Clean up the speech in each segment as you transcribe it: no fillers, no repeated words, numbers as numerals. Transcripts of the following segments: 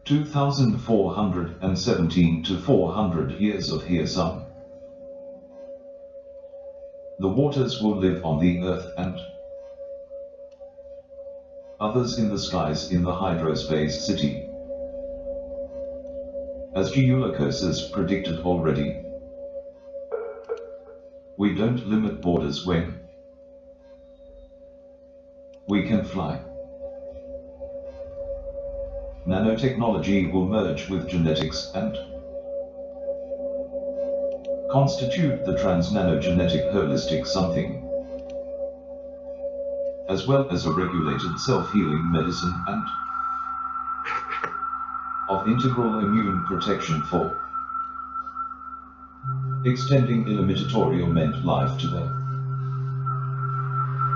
2417 to 400 years of here some. The waters will live on the earth and others in the skies in the hydrospace city. As Geulakos has predicted already, we don't limit borders when we can fly. Nanotechnology will merge with genetics and constitute the trans-nanogenetic holistic something, as well as a regulated self-healing medicine and of integral immune protection for extending illimitatorial life to the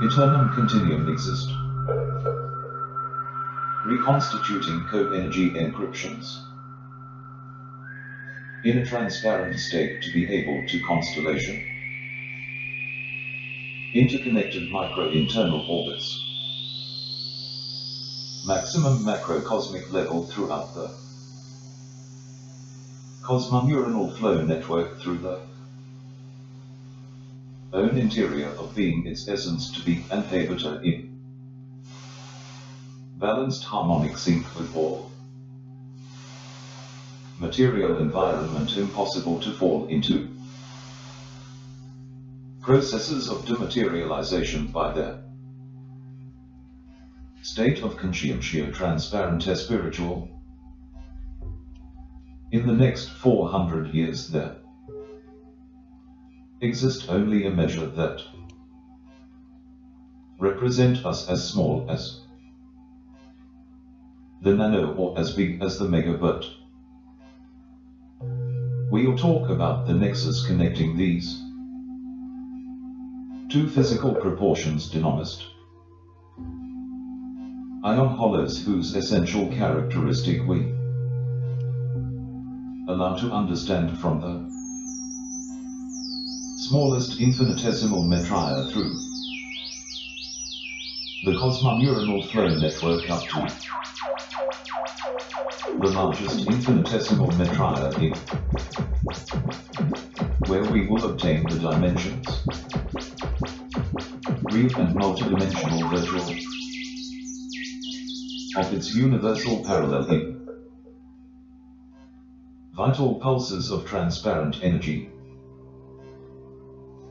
eternum continuum exist, reconstituting co-energy encryptions in a transparent state to be able to constellation interconnected micro-internal orbits, maximum macrocosmic level throughout the cosmoneuronal flow network through the own interior of being its essence to be an arbiter in balanced harmonic sync with all material environment impossible to fall into processes of dematerialization by their state of conscientia transparent spiritual. In the next 400 years there exist only a measure that represent us as small as the nano or as big as the mega, but we'll talk about the nexus connecting these two physical proportions denominated ion hollows, whose essential characteristic we allow to understand from the smallest infinitesimal metria through the cosmoneuronal flow network up to the largest infinitesimal metria in where we will obtain the dimensions, real and multidimensional virtual, of its universal parallel in vital pulses of transparent energy,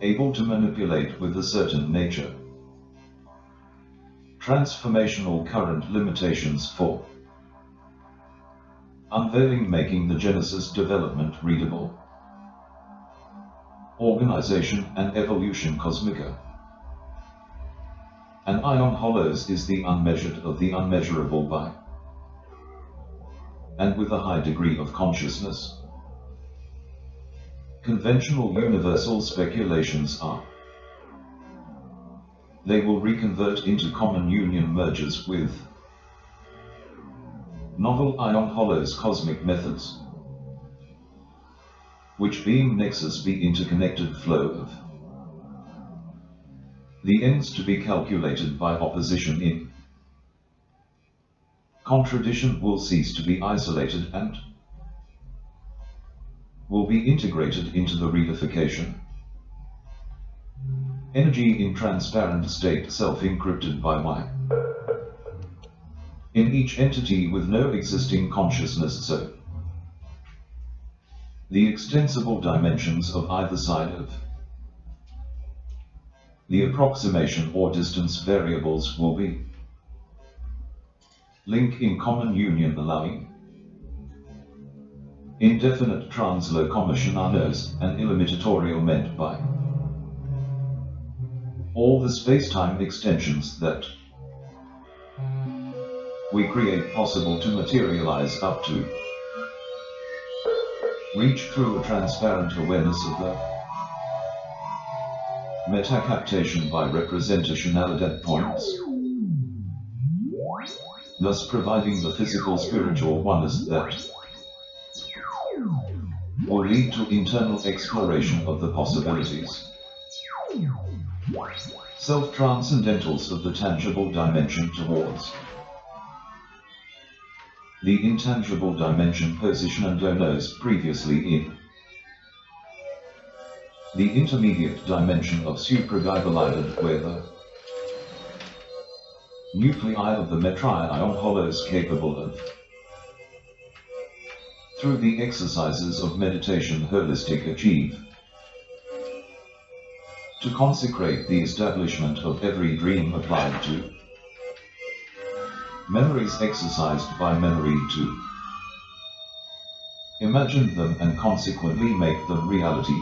able to manipulate with a certain nature transformational current limitations for unveiling, making the Genesis development readable, organization and evolution cosmica. An ion hollows is the unmeasured of the unmeasurable by, and with a high degree of consciousness. Conventional universal speculations are they will reconvert into common union mergers with novel ion hollows cosmic methods, which being nexus be interconnected flow of the ends to be calculated by opposition in contradiction will cease to be isolated and will be integrated into the reification energy in transparent state self-encrypted by Y in each entity with no existing consciousness, so the extensible dimensions of either side of the approximation or distance variables will be link in common union, allowing indefinite translocomotionanos and illimitatorial meant by all the space-time extensions that we create possible to materialize up to reach through a transparent awareness of the metacaptation by representationality points, thus providing the physical spiritual oneness that will lead to internal exploration of the possibilities, self-transcendentals of the tangible dimension towards the intangible dimension position and Holos previously in the intermediate dimension of supragybalided, where the nuclei of the metrion Holos capable of, through the exercises of meditation holistic, achieve to consecrate the establishment of every dream applied to memories exercised by memory to imagine them and consequently make them reality.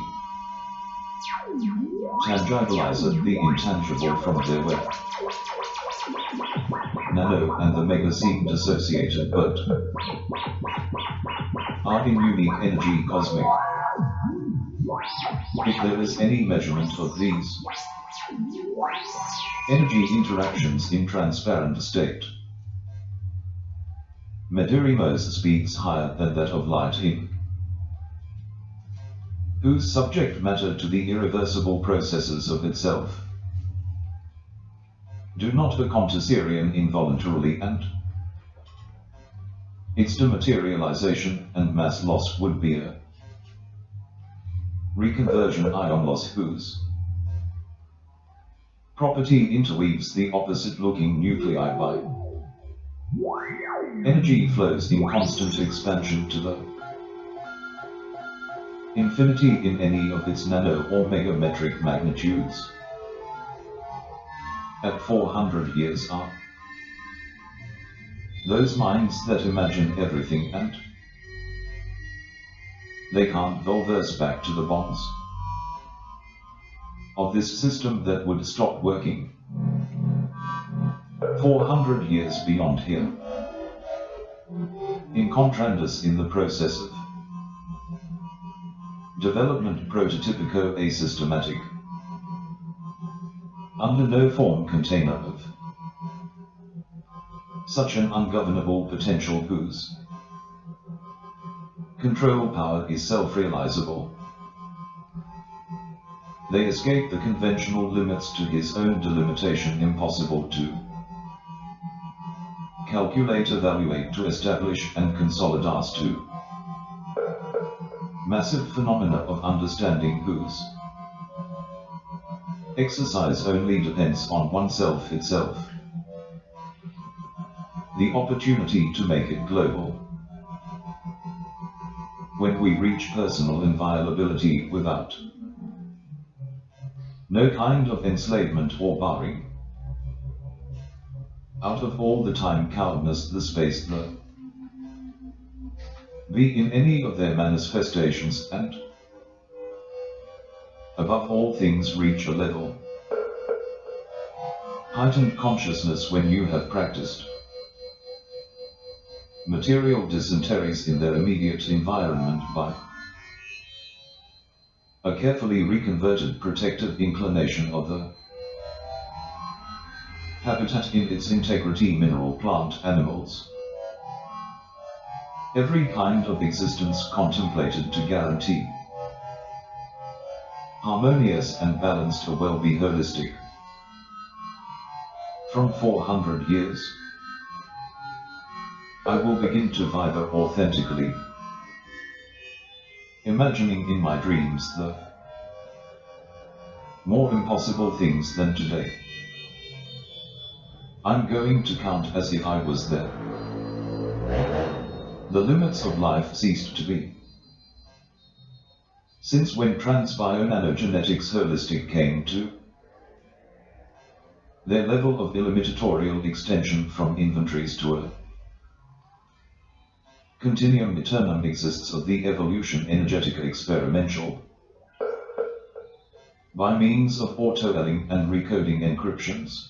Tangibilize the intangible from their web. Nano and the mega seem dissociated but are in unique energy cosmic. If there is any measurement of these energy interactions in transparent state, Medirimos speeds higher than that of light in whose subject matter to the irreversible processes of itself do not acontecerium involuntarily, and its dematerialization and mass loss would be a reconversion ion loss whose property interweaves the opposite-looking nuclei by energy flows in constant expansion to the infinity in any of its nano or megametric magnitudes. At 400 years are those minds that imagine everything, and they can't volverse back to the bonds of this system that would stop working 400 years beyond here. In contrandus, in the process of development prototypico asystematic, under no form container of such an ungovernable potential whose control power is self-realizable, they escape the conventional limits to his own delimitation, impossible to calculate, evaluate, to establish and consolidate to massive phenomena of understanding whose exercise only depends on oneself itself, the opportunity to make it global. When we reach personal inviolability without no kind of enslavement or barring, out of all the time, coldness, the space, the be in any of their manifestations, and above all things reach a level heightened consciousness when you have practiced material dysenteries in their immediate environment by a carefully reconverted protective inclination of the habitat in its integrity, mineral, plant, animals, every kind of existence contemplated to guarantee harmonious and balanced a well-be holistic. From 400 years, I will begin to viber authentically, imagining in my dreams the more impossible things than today. I'm going to count as if I was there. The limits of life ceased to be. Since when transbionanogenetics holistic came to their level of illimitatorial extension from inventories to a continuum eternum exists of the evolution energetica experimental, by means of auto-elling and recoding encryptions,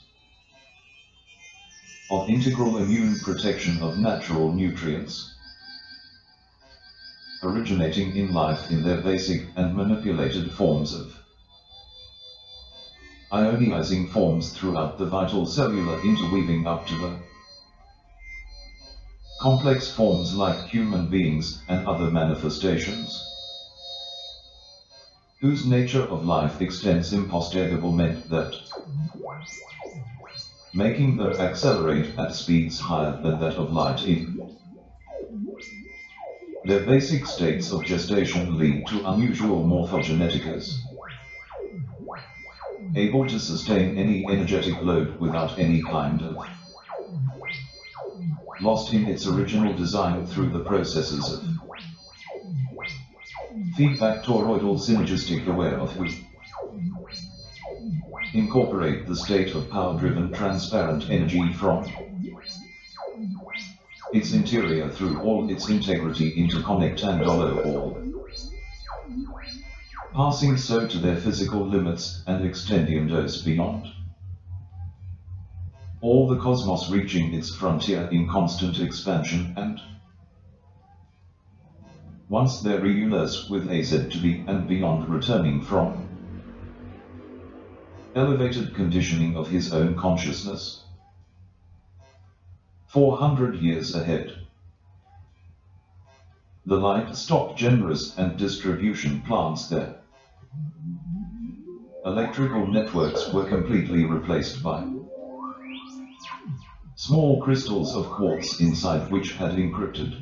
of integral immune protection of natural nutrients, originating in life in their basic and manipulated forms of ionizing forms throughout the vital cellular interweaving up to the complex forms like human beings and other manifestations, whose nature of life extends impostergable meant that making them accelerate at speeds higher than that of light in Their basic states of gestation lead to unusual morphogeneticas, able to sustain any energetic load without any kind of lost in its original design through the processes of feedback toroidal synergistic aware of who incorporate the state of power-driven transparent energy from its interior through all its integrity interconnect and all, passing so to their physical limits and extendiendos beyond. All the cosmos reaching its frontier in constant expansion and once there reunites with AZ to be and beyond returning from elevated conditioning of his own consciousness. 400 years ahead. The light stock generous and distribution plants there. Electrical networks were completely replaced by small crystals of quartz inside which had encrypted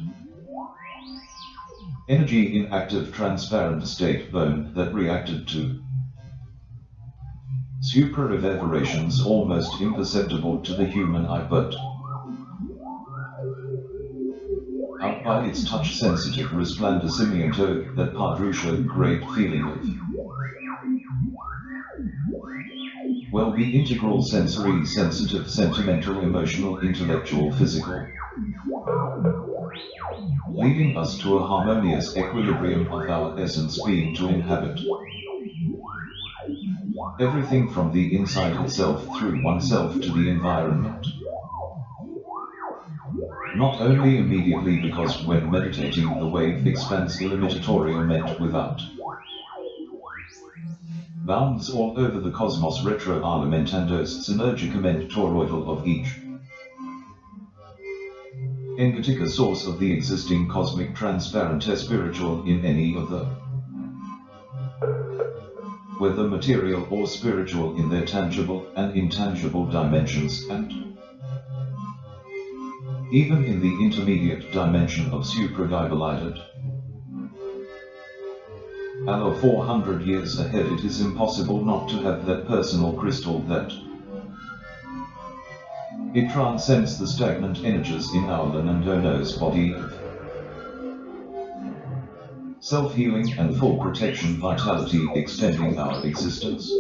energy in active transparent state bone that reacted to super-reverberations almost imperceptible to the human eye but out by its touch-sensitive resplendecimiento that Padrusha great feeling of will be integral sensory sensitive sentimental emotional intellectual physical leading us to a harmonious equilibrium of our essence being to inhabit everything from the inside itself through oneself to the environment. Not only immediately because when meditating the wave expands illimitatoria meant without bounds all over the cosmos retro alimentandos synergicament toroidal of each engetica source of the existing cosmic transparent spiritual in any of the whether material or spiritual in their tangible and intangible dimensions and even in the intermediate dimension of supradiabolated. Allo 400 years ahead it is impossible not to have that personal crystal that it transcends the stagnant energies in our Lanandono's body of self-healing and full protection vitality extending our existence.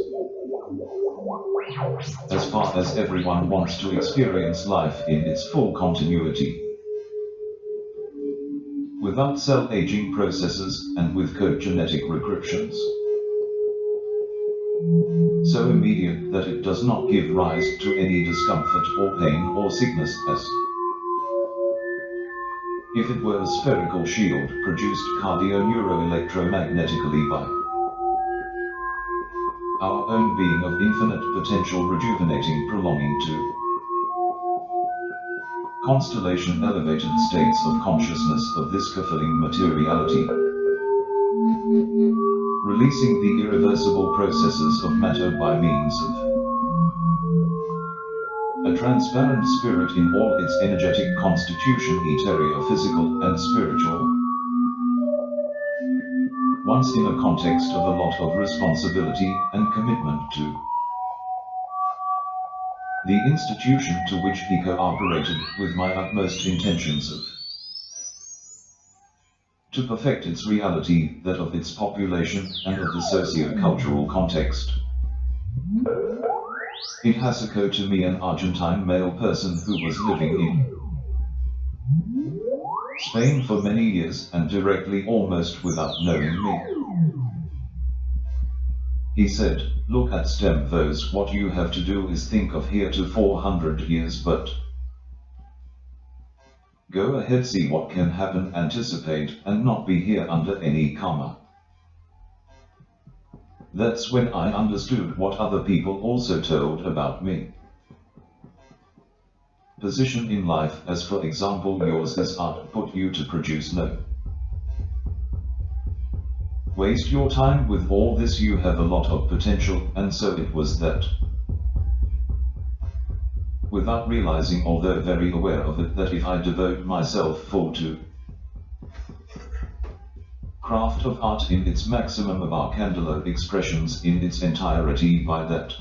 As far as everyone wants to experience life in its full continuity, without cell aging processes and with code genetic recryptions, so immediate that it does not give rise to any discomfort or pain or sickness as if it were a spherical shield produced cardio-neuro-electromagnetically by our own being of infinite potential rejuvenating prolonging to constellation elevated states of consciousness of this fulfilling materiality, releasing the irreversible processes of matter by means of a transparent spirit in all its energetic constitution ethereal, physical and spiritual, once in a context of a lot of responsibility and commitment to the institution to which he cooperated with my utmost intentions of to perfect its reality, that of its population and of the socio-cultural context. It has occurred to me, an Argentine male person who was living in Spain for many years and directly almost without knowing me. He said, "Look at STEM those, what you have to do is think of here to 400 years, but go ahead, see what can happen, anticipate, and not be here under any karma." That's when I understood what other people also told about me. Position in life, as for example yours, as art put you to produce no. Waste your time with all this, you have a lot of potential, and so it was that. Without realizing, although very aware of it, that if I devote myself full to craft of art in its maximum of our candela expressions in its entirety by that.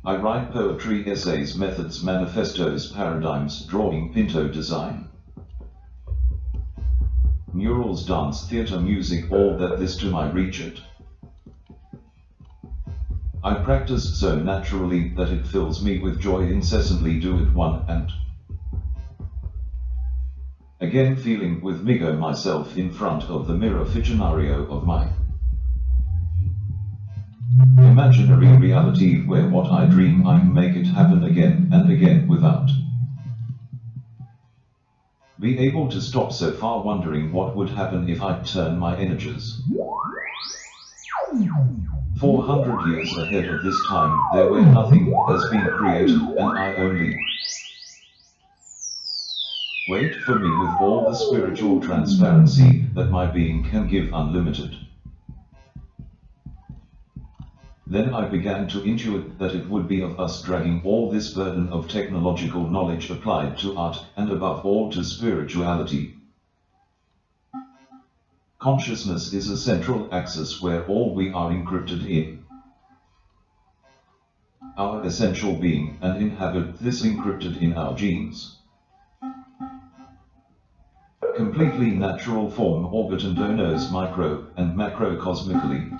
I write poetry, essays, methods, manifestos, paradigms, drawing, pinto design, murals, dance, theatre, music, all that this to my reach it. I practice so naturally that it fills me with joy incessantly do it one and again feeling with Migo myself in front of the mirror Ficcionario of my imaginary reality where what I dream I make it happen again and again without be able to stop so far wondering what would happen if I turn my energies 400 years ahead of this time there where nothing has been created and I only wait for me with all the spiritual transparency that my being can give unlimited. Then I began to intuit that it would be of us dragging all this burden of technological knowledge applied to art and above all to spirituality. Consciousness is a central axis where all we are encrypted in our essential being and inhabit this encrypted in our genes. Completely natural form orbit and knows micro and macrocosmically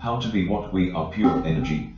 how to be what we are, pure energy.